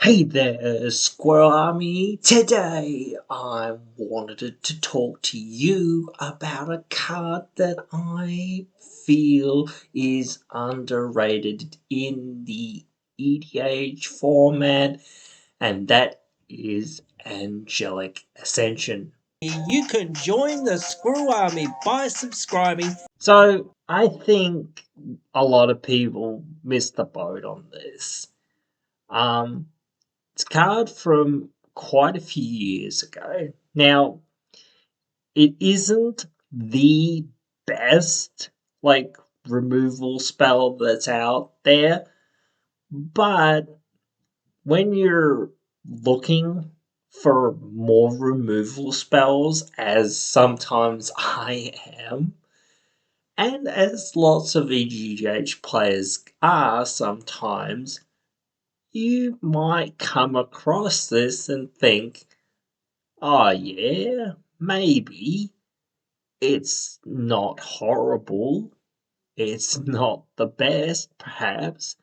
Hey there, Squirrel Army. Today I wanted to talk to you about a card that I feel is underrated in the EDH format, and that is Angelic Ascension. You can join the Squirrel Army by subscribing. So I think a lot of people missed the boat on this. Um, It's a card from quite a few years ago. Now, it isn't the best, removal spell that's out there, but when you're looking for more removal spells, as sometimes I am, and as lots of EGH players are sometimes, you might come across this and think, oh, yeah, maybe. It's not horrible. It's not the best, perhaps.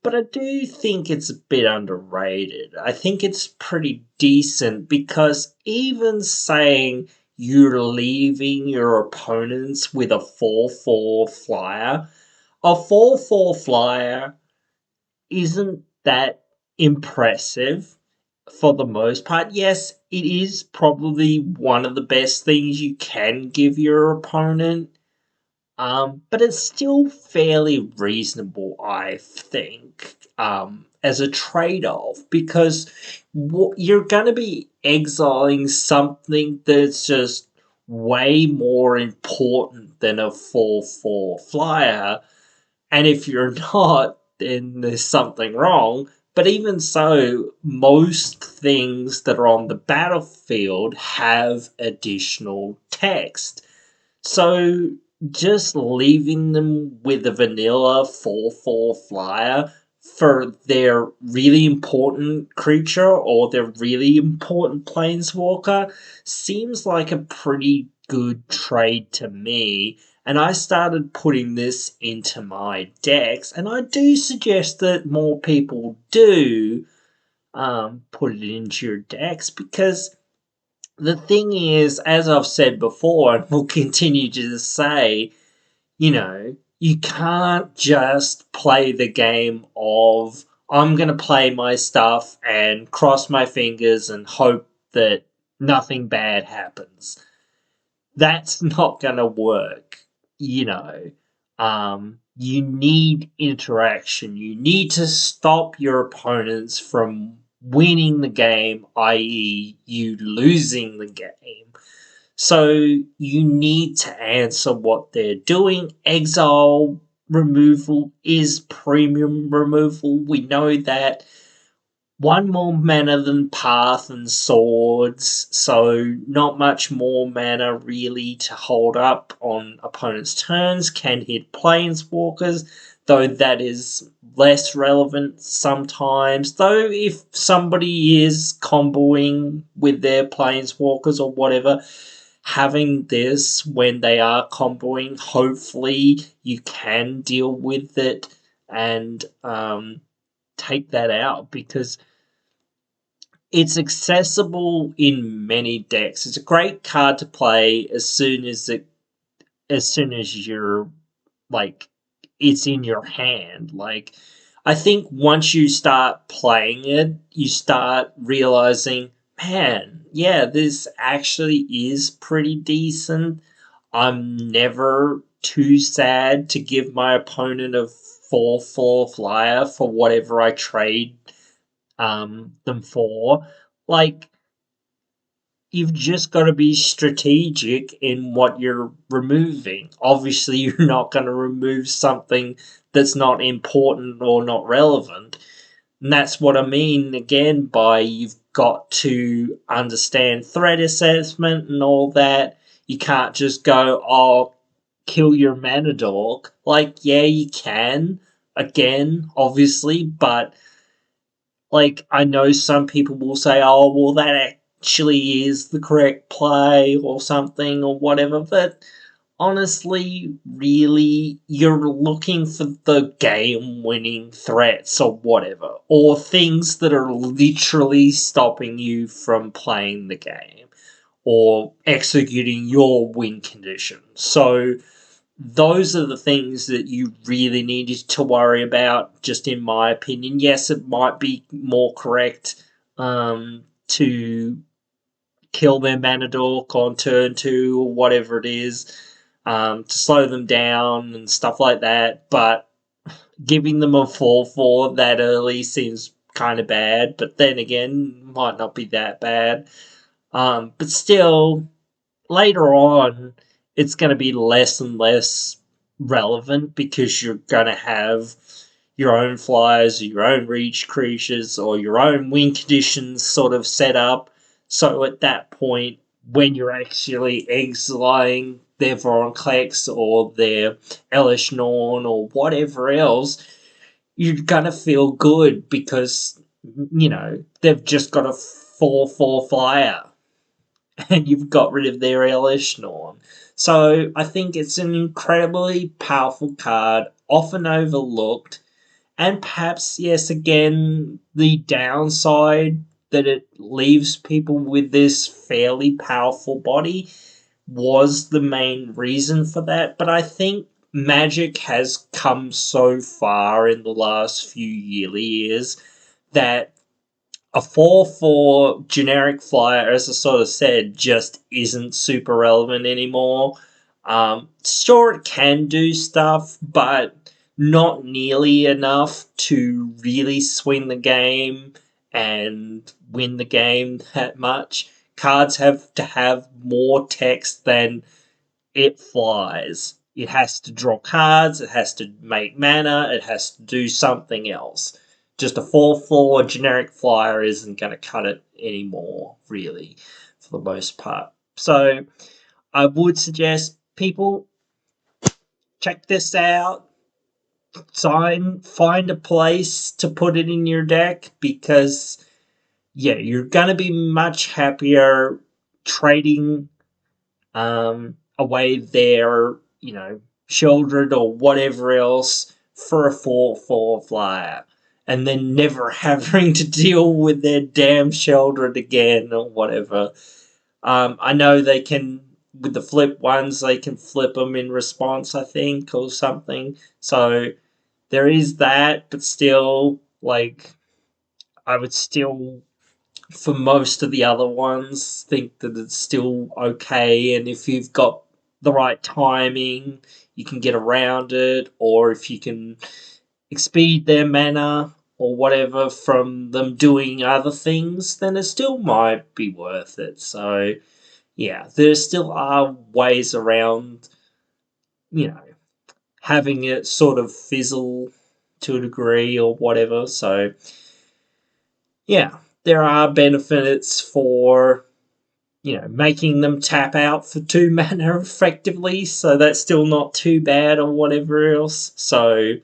But I do think it's a bit underrated. I think it's pretty decent because even saying you're leaving your opponents with a 4/4 flyer, a 4/4 flyer isn't that impressive for the most part. Yes, it is probably one of the best things you can give your opponent, but it's still fairly reasonable, I think, as a trade off, because you're going to be exiling something that's just way more important than a 4/4 flyer, and if you're not, then there's something wrong. But even so, most things that are on the battlefield have additional text. So just leaving them with a vanilla 4/4 flyer for their really important creature or their really important planeswalker seems like a pretty good trade to me. And I started putting this into my decks, and I do suggest that more people do put it into your decks, because the thing is, as I've said before and will continue to say, you can't just play the game of I'm going to play my stuff and cross my fingers and hope that nothing bad happens. That's not going to work, you know. You need interaction. You need to stop your opponents from winning the game, i.e., you losing the game. So you need to answer what they're doing. Exile removal is premium removal. We know that. One more mana than Path and Swords, so not much more mana really to hold up on opponents' turns. Can hit Planeswalkers, though that is less relevant sometimes. Though if somebody is comboing with their Planeswalkers or whatever, having this when they are comboing, hopefully you can deal with it and take that out, because it's accessible in many decks. It's a great card to play as soon as you're like it's in your hand. Like, I think once you start playing it, you start realizing, man, yeah, this actually is pretty decent. I'm never too sad to give my opponent a 4/4 flyer for whatever I trade them for. Like, you've just got to be strategic in what you're removing. Obviously, you're not going to remove something that's not important or not relevant. And that's what I mean, again, by you've got to understand threat assessment and all that. You can't just go, oh, kill your mana dog. Like, yeah, you can, again, obviously, but like, I know some people will say, oh, well, that actually is the correct play or something or whatever, but honestly, really, you're looking for the game winning threats or whatever, or things that are literally stopping you from playing the game or executing your win condition. So, those are the things that you really needed to worry about, just in my opinion. Yes, it might be more correct to kill their Manadork on turn 2 or whatever it is, to slow them down and stuff like that, but giving them a 4/4 that early seems kind of bad, but then again, might not be that bad. But still, later on, it's going to be less and less relevant because you're going to have your own flyers, or your own reach creatures, or your own win conditions sort of set up. So at that point, when you're actually exiling their Voronclex or their Elish Norn or whatever else, you're going to feel good because, they've just got a 4/4 flyer and you've got rid of their Elish Norn. So I think it's an incredibly powerful card, often overlooked, and perhaps, yes, again, the downside that it leaves people with this fairly powerful body was the main reason for that. But I think Magic has come so far in the last few years that a 4/4 generic flyer, as I sort of said, just isn't super relevant anymore. Sure, it can do stuff, but not nearly enough to really swing the game and win the game that much. Cards have to have more text than it flies. It has to draw cards, it has to make mana, it has to do something else. Just a 4/4 generic flyer isn't going to cut it anymore, really, for the most part. So I would suggest people check this out. Find a place to put it in your deck because, yeah, you're going to be much happier trading away their, children or whatever else for a 4/4 flyer. And then never having to deal with their damn children again or whatever. I know they can, with the flip ones, they can flip them in response, I think, or something. So there is that, but still, I would still, for most of the other ones, think that it's still okay. And if you've got the right timing, you can get around it, or if you can expede their mana or whatever from them doing other things, then it still might be worth it. So, yeah, there still are ways around, having it sort of fizzle to a degree or whatever. So, yeah, there are benefits for, making them tap out for 2 mana effectively, so that's still not too bad or whatever else. So,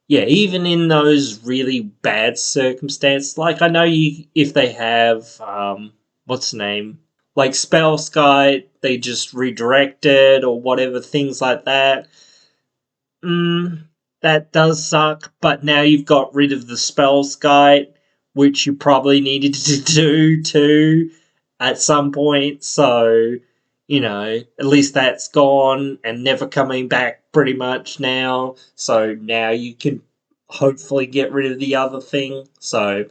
yeah, even in those really bad circumstances, like I know if they have, what's the name? Like Spell Sky, they just redirect it or whatever, things like that. That does suck, but now you've got rid of the Spell Sky, which you probably needed to do too at some point, so, at least that's gone and never coming back pretty much now, so now you can hopefully get rid of the other thing. So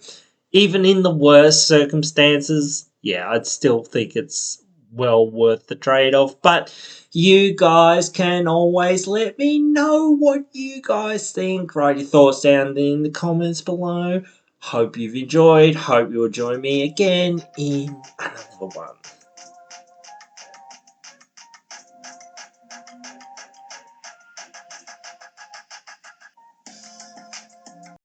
even in the worst circumstances, yeah, I'd still think it's well worth the trade-off. But you guys can always let me know what you guys think. Write your thoughts down in the comments below. Hope you've enjoyed. Hope you'll join me again in another one.